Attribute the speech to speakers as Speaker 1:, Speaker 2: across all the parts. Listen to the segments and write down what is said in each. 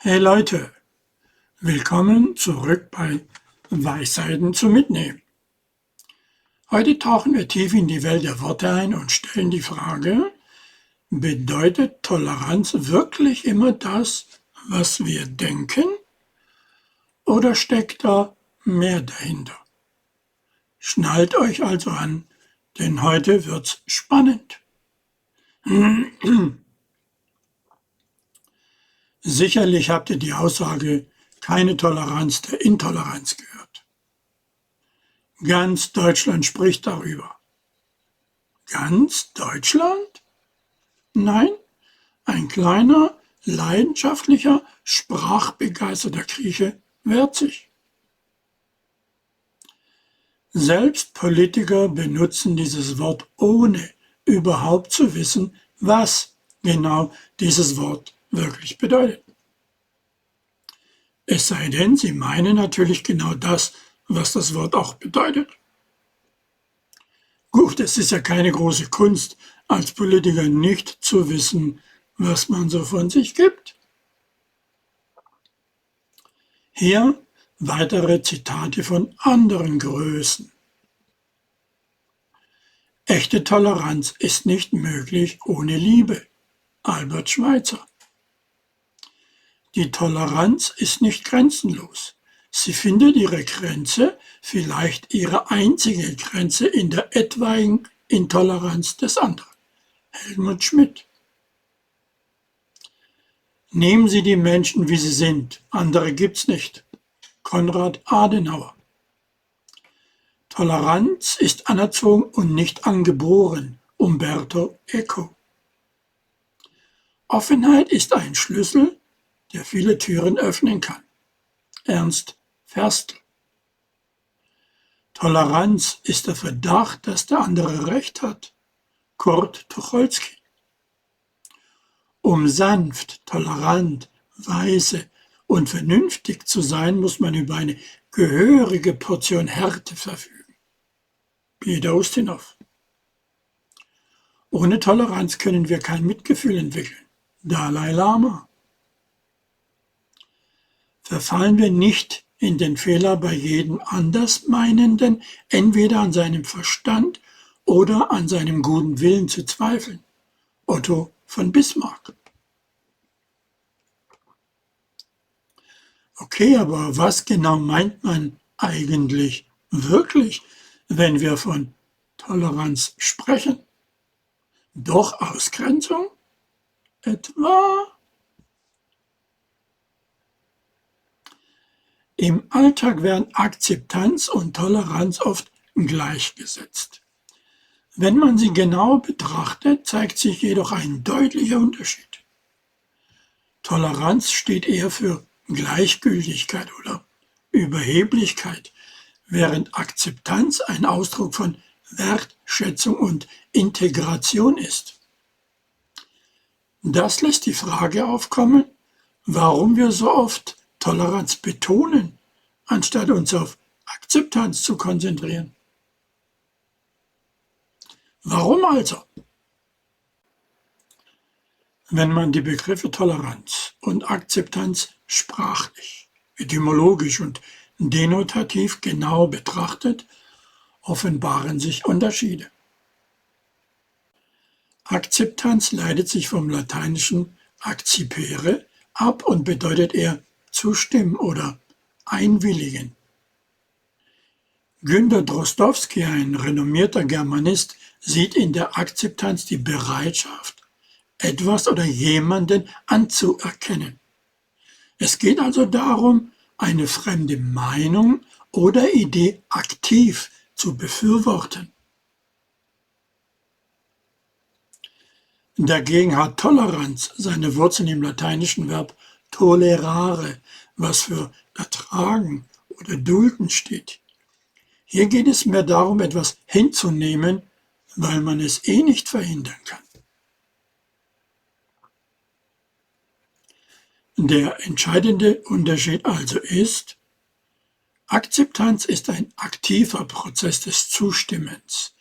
Speaker 1: Hey Leute, willkommen zurück bei Weisheiten zum Mitnehmen. Heute tauchen wir tief in die Welt der Worte ein und stellen die Frage, bedeutet Toleranz wirklich immer das, was wir denken, oder steckt da mehr dahinter? Schnallt euch also an, denn heute wird's spannend. Sicherlich habt ihr die Aussage keine Toleranz der Intoleranz gehört. Ganz Deutschland spricht darüber. Ganz Deutschland? Nein, ein kleiner, leidenschaftlicher, sprachbegeisterter Grieche wehrt sich. Selbst Politiker benutzen dieses Wort, ohne überhaupt zu wissen, was genau dieses Wort wirklich bedeutet. Es sei denn, sie meinen natürlich genau das, was das Wort auch bedeutet. Gut, es ist ja keine große Kunst, als Politiker nicht zu wissen, was man so von sich gibt. Hier weitere Zitate von anderen Größen. Echte Toleranz ist nicht möglich ohne Liebe. Albert Schweitzer. Die Toleranz ist nicht grenzenlos. Sie findet ihre Grenze, vielleicht ihre einzige Grenze, in der etwaigen Intoleranz des anderen. Helmut Schmidt. Nehmen Sie die Menschen, wie sie sind. Andere gibt's nicht. Konrad Adenauer. Toleranz ist anerzogen und nicht angeboren. Umberto Eco. Offenheit ist ein Schlüssel, der viele Türen öffnen kann. Ernst Ferstl. Toleranz ist der Verdacht, dass der andere Recht hat. Kurt Tucholsky. Um sanft, tolerant, weise und vernünftig zu sein, muss man über eine gehörige Portion Härte verfügen. Peter Ustinov. Ohne Toleranz können wir kein Mitgefühl entwickeln. Dalai Lama. Verfallen wir nicht in den Fehler, bei jedem Andersmeinenden entweder an seinem Verstand oder an seinem guten Willen zu zweifeln. Otto von Bismarck. Okay, aber was genau meint man eigentlich wirklich, wenn wir von Toleranz sprechen? Doch Ausgrenzung? Etwa? Im Alltag werden Akzeptanz und Toleranz oft gleichgesetzt. Wenn man sie genau betrachtet, zeigt sich jedoch ein deutlicher Unterschied. Toleranz steht eher für Gleichgültigkeit oder Überheblichkeit, während Akzeptanz ein Ausdruck von Wertschätzung und Integration ist. Das lässt die Frage aufkommen, warum wir so oft Toleranz betonen, anstatt uns auf Akzeptanz zu konzentrieren. Warum also? Wenn man die Begriffe Toleranz und Akzeptanz sprachlich, etymologisch und denotativ genau betrachtet, offenbaren sich Unterschiede. Akzeptanz leitet sich vom lateinischen accepere ab und bedeutet eher zustimmen oder einwilligen. Günter Drozdowski, ein renommierter Germanist, sieht in der Akzeptanz die Bereitschaft, etwas oder jemanden anzuerkennen. Es geht also darum, eine fremde Meinung oder Idee aktiv zu befürworten. Dagegen hat Toleranz seine Wurzeln im lateinischen Verb tolerare, was für ertragen oder dulden steht. Hier geht es mehr darum, etwas hinzunehmen, weil man es eh nicht verhindern kann. Der entscheidende Unterschied also ist, Akzeptanz ist ein aktiver Prozess des Zustimmens,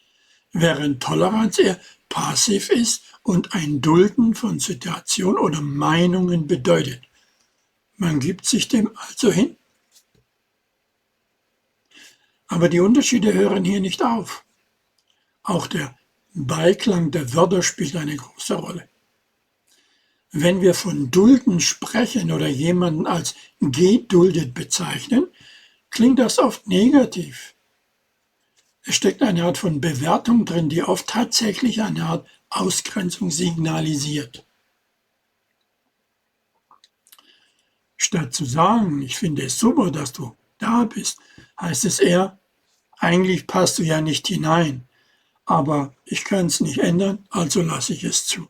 Speaker 1: während Toleranz eher passiv ist und ein Dulden von Situationen oder Meinungen bedeutet, Man gibt sich dem also hin. Aber die Unterschiede hören hier nicht auf. Auch der Beiklang der Wörter spielt eine große Rolle. Wenn wir von dulden sprechen oder jemanden als geduldet bezeichnen, klingt das oft negativ. Es steckt eine Art von Bewertung drin, die oft tatsächlich eine Art Ausgrenzung signalisiert. Statt zu sagen, ich finde es super, dass du da bist, heißt es eher, eigentlich passt du ja nicht hinein, aber ich kann es nicht ändern, also lasse ich es zu.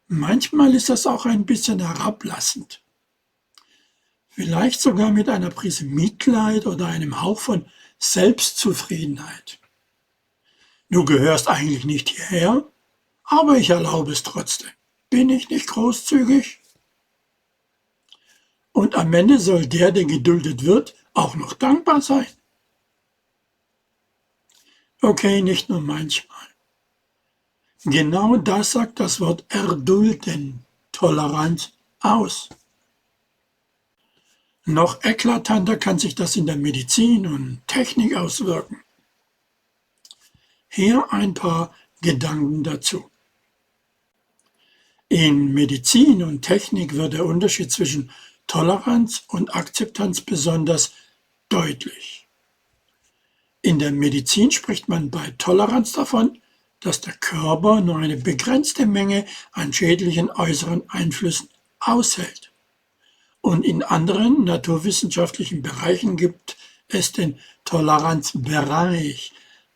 Speaker 1: Manchmal ist das auch ein bisschen herablassend. Vielleicht sogar mit einer Prise Mitleid oder einem Hauch von Selbstzufriedenheit. Du gehörst eigentlich nicht hierher, aber ich erlaube es trotzdem. Bin ich nicht großzügig? Und am Ende soll der geduldet wird, auch noch dankbar sein. Okay, nicht nur manchmal. Genau das sagt das Wort erdulden, Toleranz, aus. Noch eklatanter kann sich das in der Medizin und Technik auswirken. Hier ein paar Gedanken dazu. In Medizin und Technik wird der Unterschied zwischen Toleranz und Akzeptanz besonders deutlich. In der Medizin spricht man bei Toleranz davon, dass der Körper nur eine begrenzte Menge an schädlichen äußeren Einflüssen aushält. Und in anderen naturwissenschaftlichen Bereichen gibt es den Toleranzbereich,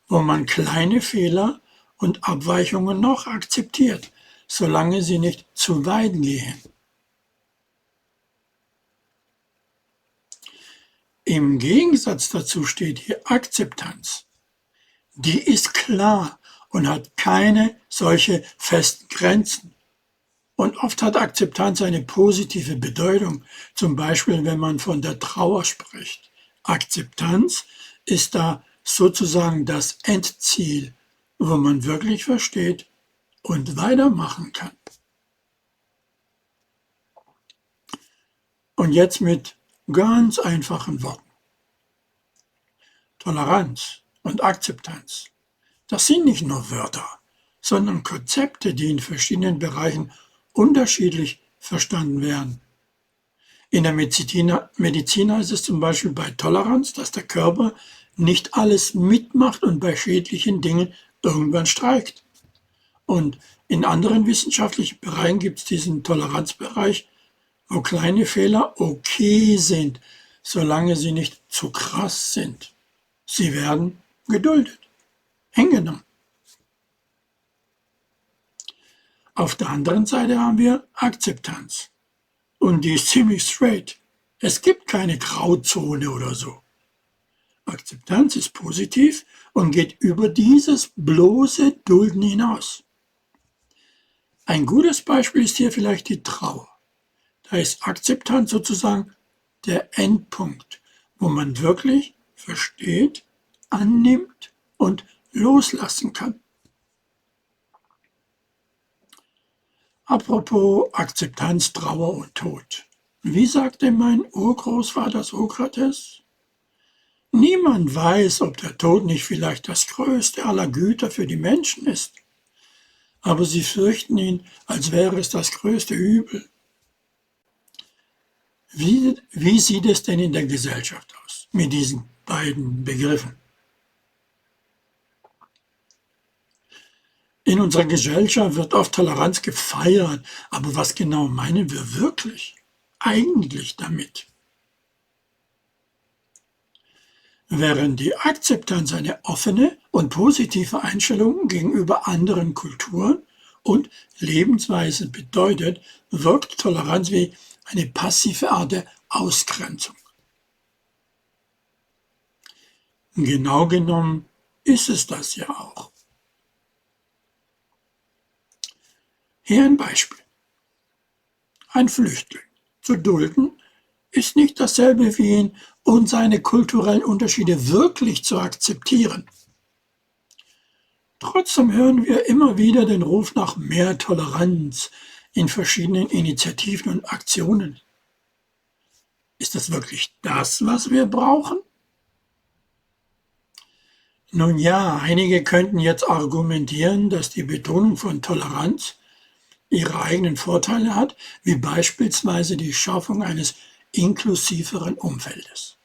Speaker 1: wo man kleine Fehler und Abweichungen noch akzeptiert, solange sie nicht zu weit gehen. Im Gegensatz dazu steht hier Akzeptanz. Die ist klar und hat keine solche festen Grenzen. Und oft hat Akzeptanz eine positive Bedeutung, zum Beispiel wenn man von der Trauer spricht. Akzeptanz ist da sozusagen das Endziel, wo man wirklich versteht und weitermachen kann. Und jetzt mit ganz einfachen Worten. Toleranz und Akzeptanz, das sind nicht nur Wörter, sondern Konzepte, die in verschiedenen Bereichen unterschiedlich verstanden werden. In der Medizin heißt es zum Beispiel bei Toleranz, dass der Körper nicht alles mitmacht und bei schädlichen Dingen irgendwann streikt. Und in anderen wissenschaftlichen Bereichen gibt es diesen Toleranzbereich, wo kleine Fehler okay sind, solange sie nicht zu krass sind. Sie werden geduldet, hingenommen. Auf der anderen Seite haben wir Akzeptanz. Und die ist ziemlich straight. Es gibt keine Grauzone oder so. Akzeptanz ist positiv und geht über dieses bloße Dulden hinaus. Ein gutes Beispiel ist hier vielleicht die Trauer. Da ist Akzeptanz sozusagen der Endpunkt, wo man wirklich versteht, annimmt und loslassen kann. Apropos Akzeptanz, Trauer und Tod. Wie sagte mein Urgroßvater Sokrates? Niemand weiß, ob der Tod nicht vielleicht das größte aller Güter für die Menschen ist. Aber sie fürchten ihn, als wäre es das größte Übel. Wie sieht es denn in der Gesellschaft aus mit diesen beiden Begriffen? In unserer Gesellschaft wird oft Toleranz gefeiert, aber was genau meinen wir wirklich eigentlich damit? Während die Akzeptanz eine offene und positive Einstellung gegenüber anderen Kulturen und Lebensweisen bedeutet, wirkt Toleranz wie eine passive Art der Ausgrenzung. Genau genommen ist es das ja auch. Hier ein Beispiel. Ein Flüchtling zu dulden ist nicht dasselbe wie ihn und seine kulturellen Unterschiede wirklich zu akzeptieren. Trotzdem hören wir immer wieder den Ruf nach mehr Toleranz in verschiedenen Initiativen und Aktionen. Ist das wirklich das, was wir brauchen? Nun ja, einige könnten jetzt argumentieren, dass die Betonung von Toleranz ihre eigenen Vorteile hat, wie beispielsweise die Schaffung eines inklusiveren Umfeldes.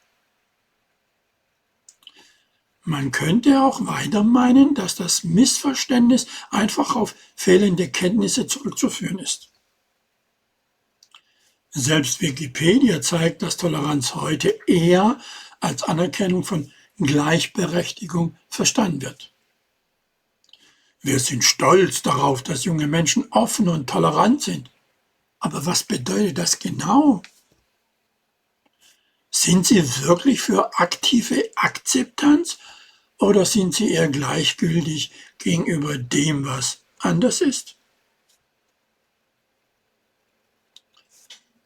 Speaker 1: Man könnte auch weiter meinen, dass das Missverständnis einfach auf fehlende Kenntnisse zurückzuführen ist. Selbst Wikipedia zeigt, dass Toleranz heute eher als Anerkennung von Gleichberechtigung verstanden wird. Wir sind stolz darauf, dass junge Menschen offen und tolerant sind. Aber was bedeutet das genau? Sind sie wirklich für aktive Akzeptanz oder sind sie eher gleichgültig gegenüber dem, was anders ist?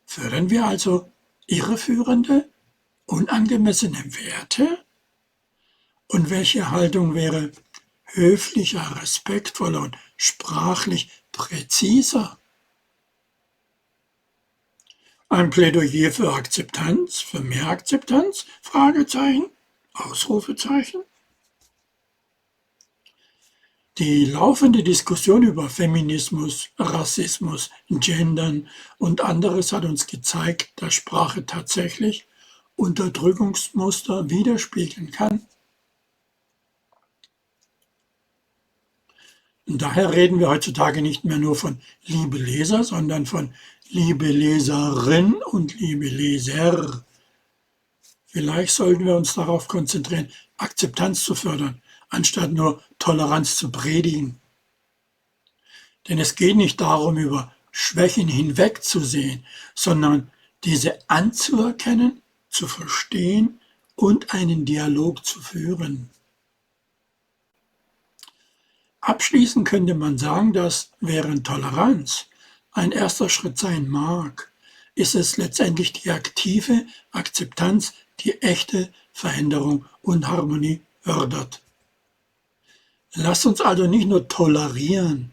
Speaker 1: Fördern wir also irreführende, unangemessene Werte? Und welche Haltung wäre höflicher, respektvoller und sprachlich präziser? Ein Plädoyer für Akzeptanz, für mehr Akzeptanz? Fragezeichen, Ausrufezeichen. Die laufende Diskussion über Feminismus, Rassismus, Gendern und anderes hat uns gezeigt, dass Sprache tatsächlich Unterdrückungsmuster widerspiegeln kann. Und daher reden wir heutzutage nicht mehr nur von liebe Leser, sondern von liebe Leserin und liebe Leser. Vielleicht sollten wir uns darauf konzentrieren, Akzeptanz zu fördern, anstatt nur Toleranz zu predigen. Denn es geht nicht darum, über Schwächen hinwegzusehen, sondern diese anzuerkennen, zu verstehen und einen Dialog zu führen. Abschließend könnte man sagen, dass während Toleranz ein erster Schritt sein mag, ist es letztendlich die aktive Akzeptanz, die echte Veränderung und Harmonie fördert. Lasst uns also nicht nur tolerieren,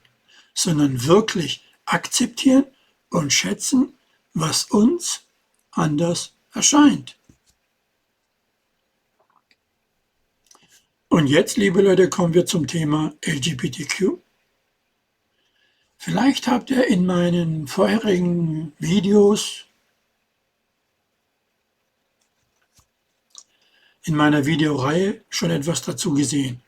Speaker 1: sondern wirklich akzeptieren und schätzen, was uns anders erscheint. Und jetzt, liebe Leute, kommen wir zum Thema LGBTQ. Vielleicht habt ihr in meinen vorherigen Videos, in meiner Videoreihe schon etwas dazu gesehen.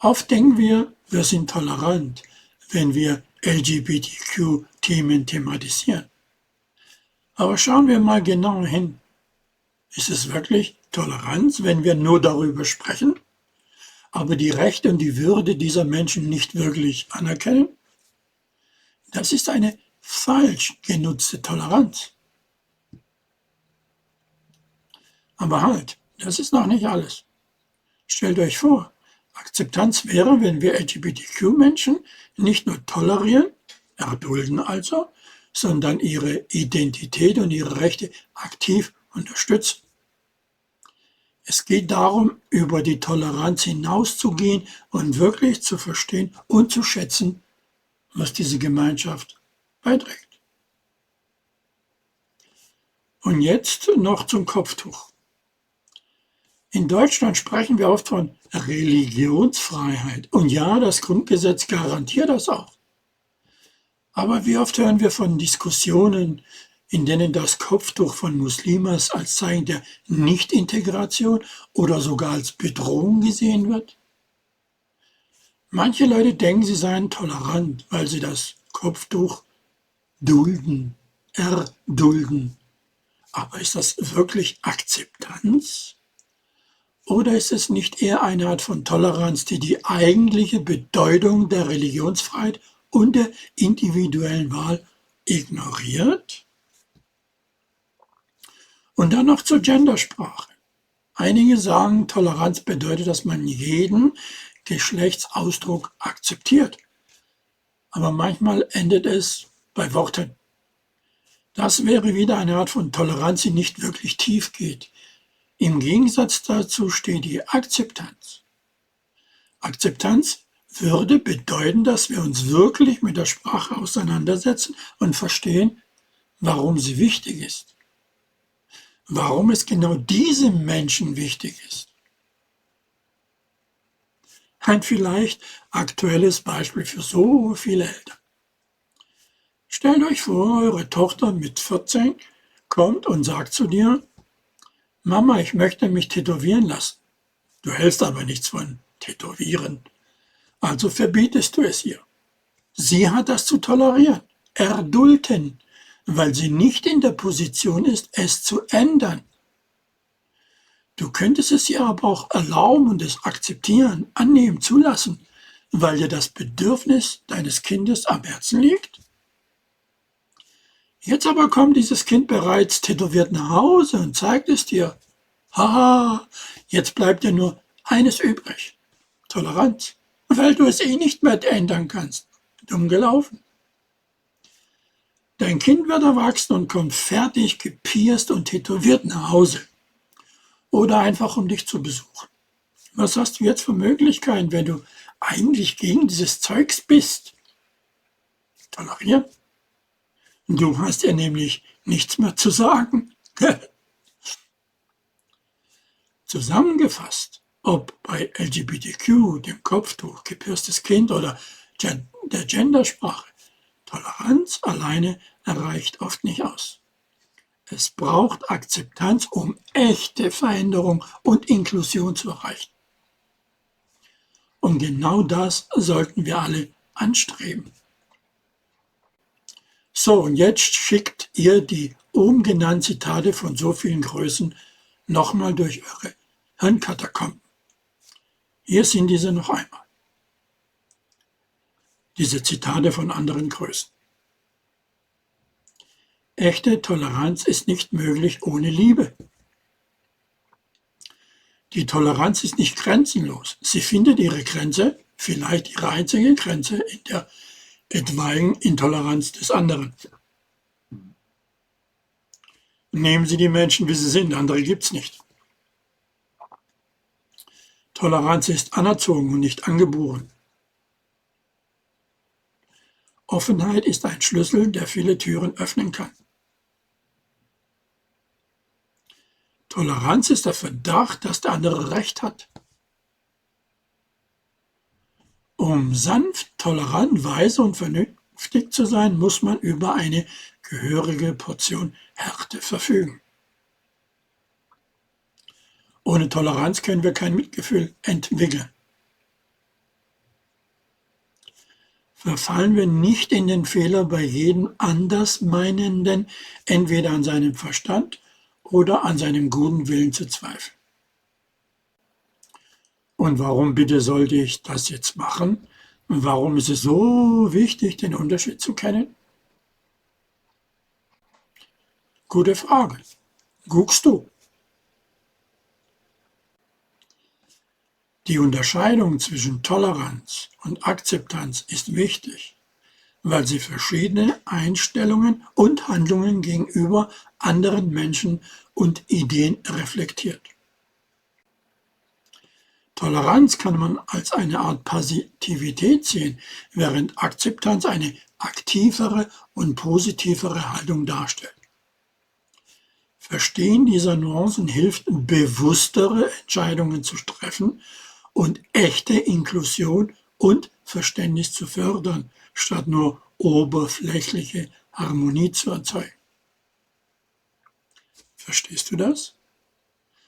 Speaker 1: Oft denken wir sind tolerant, wenn wir LGBTQ-Themen thematisieren. Aber schauen wir mal genauer hin. Ist es wirklich Toleranz, wenn wir nur darüber sprechen, aber die Rechte und die Würde dieser Menschen nicht wirklich anerkennen? Das ist eine falsch genutzte Toleranz. Aber halt, das ist noch nicht alles. Stellt euch vor, Akzeptanz wäre, wenn wir LGBTQ-Menschen nicht nur tolerieren, erdulden also, sondern ihre Identität und ihre Rechte aktiv unterstützen. Es geht darum, über die Toleranz hinauszugehen und wirklich zu verstehen und zu schätzen, was diese Gemeinschaft beiträgt. Und jetzt noch zum Kopftuch. In Deutschland sprechen wir oft von Religionsfreiheit. Und ja, das Grundgesetz garantiert das auch. Aber wie oft hören wir von Diskussionen, in denen das Kopftuch von Muslimas als Zeichen der Nichtintegration oder sogar als Bedrohung gesehen wird? Manche Leute denken, sie seien tolerant, weil sie das Kopftuch dulden, erdulden. Aber ist das wirklich Akzeptanz? Oder ist es nicht eher eine Art von Toleranz, die die eigentliche Bedeutung der Religionsfreiheit und der individuellen Wahl ignoriert? Und dann noch zur Gendersprache. Einige sagen, Toleranz bedeutet, dass man jeden Geschlechtsausdruck akzeptiert. Aber manchmal endet es bei Worten. Das wäre wieder eine Art von Toleranz, die nicht wirklich tief geht. Im Gegensatz dazu steht die Akzeptanz. Akzeptanz würde bedeuten, dass wir uns wirklich mit der Sprache auseinandersetzen und verstehen, warum sie wichtig ist. Warum es genau diesem Menschen wichtig ist. Ein vielleicht aktuelles Beispiel für so viele Eltern. Stellt euch vor, eure Tochter mit 14 kommt und sagt zu dir, Mama, ich möchte mich tätowieren lassen. Du hältst aber nichts von Tätowieren. Also verbietest du es ihr. Sie hat das zu tolerieren, erdulden, weil sie nicht in der Position ist, es zu ändern. Du könntest es ihr aber auch erlauben und es akzeptieren, annehmen, zulassen, weil dir das Bedürfnis deines Kindes am Herzen liegt. Jetzt aber kommt dieses Kind bereits tätowiert nach Hause und zeigt es dir. Haha, jetzt bleibt dir nur eines übrig. Toleranz, weil du es eh nicht mehr ändern kannst. Dumm gelaufen. Dein Kind wird erwachsen und kommt fertig, gepierst und tätowiert nach Hause. Oder einfach um dich zu besuchen. Was hast du jetzt für Möglichkeiten, wenn du eigentlich gegen dieses Zeugs bist? Tolerieren? Du hast ja nämlich nichts mehr zu sagen. Zusammengefasst, ob bei LGBTQ, dem Kopftuch, gepierstes Kind oder der Gendersprache, Toleranz alleine reicht oft nicht aus. Es braucht Akzeptanz, um echte Veränderung und Inklusion zu erreichen. Und genau das sollten wir alle anstreben. So, und jetzt schickt ihr die oben genannten Zitate von so vielen Größen nochmal durch eure Hirnkatakomben. Hier sind diese noch einmal. Diese Zitate von anderen Größen. Echte Toleranz ist nicht möglich ohne Liebe. Die Toleranz ist nicht grenzenlos. Sie findet ihre Grenze, vielleicht ihre einzige Grenze, in der etwaigen Intoleranz des anderen. Nehmen Sie die Menschen, wie sie sind, andere gibt's nicht. Toleranz ist anerzogen und nicht angeboren. Offenheit ist ein Schlüssel, der viele Türen öffnen kann. Toleranz ist der Verdacht, dass der andere Recht hat. Um sanft, tolerant, weise und vernünftig zu sein, muss man über eine gehörige Portion Härte verfügen. Ohne Toleranz können wir kein Mitgefühl entwickeln. Verfallen wir nicht in den Fehler, bei jedem Andersmeinenden entweder an seinem Verstand oder an seinem guten Willen zu zweifeln. Und warum bitte sollte ich das jetzt machen? Und warum ist es so wichtig, den Unterschied zu kennen? Gute Frage. Guckst du? Die Unterscheidung zwischen Toleranz und Akzeptanz ist wichtig, weil sie verschiedene Einstellungen und Handlungen gegenüber anderen Menschen und Ideen reflektiert. Toleranz kann man als eine Art Passivität sehen, während Akzeptanz eine aktivere und positivere Haltung darstellt. Verstehen dieser Nuancen hilft, bewusstere Entscheidungen zu treffen und echte Inklusion und Verständnis zu fördern, statt nur oberflächliche Harmonie zu erzeugen. Verstehst du das?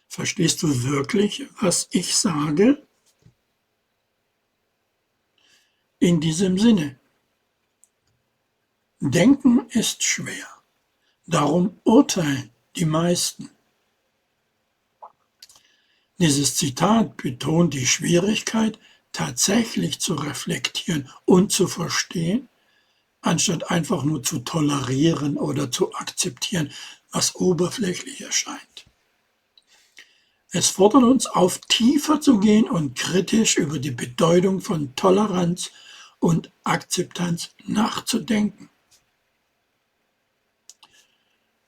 Speaker 1: Verstehst du wirklich, was ich sage? In diesem Sinne, Denken ist schwer, darum urteilen die meisten. Dieses Zitat betont die Schwierigkeit, tatsächlich zu reflektieren und zu verstehen, anstatt einfach nur zu tolerieren oder zu akzeptieren, was oberflächlich erscheint. Es fordert uns auf, tiefer zu gehen und kritisch über die Bedeutung von Toleranz und Akzeptanz nachzudenken.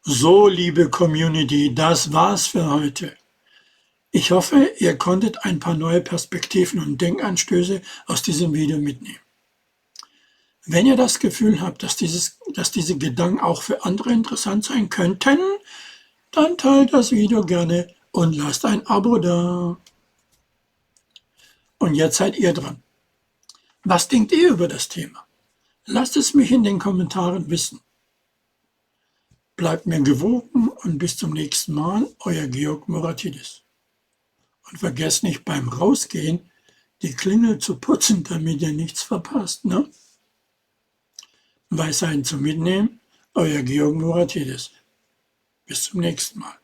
Speaker 1: So, liebe Community, das war's für heute. Ich hoffe, ihr konntet ein paar neue Perspektiven und Denkanstöße aus diesem Video mitnehmen. Wenn ihr das Gefühl habt, dass diese Gedanken auch für andere interessant sein könnten, dann teilt das Video gerne und lasst ein Abo da. Und jetzt seid ihr dran. Was denkt ihr über das Thema? Lasst es mich in den Kommentaren wissen. Bleibt mir gewogen und bis zum nächsten Mal, euer Georg Moratidis. Und vergesst nicht beim Rausgehen die Klingel zu putzen, damit ihr nichts verpasst, ne? Weisheiten zum Mitnehmen, euer Georg Moratidis. Bis zum nächsten Mal.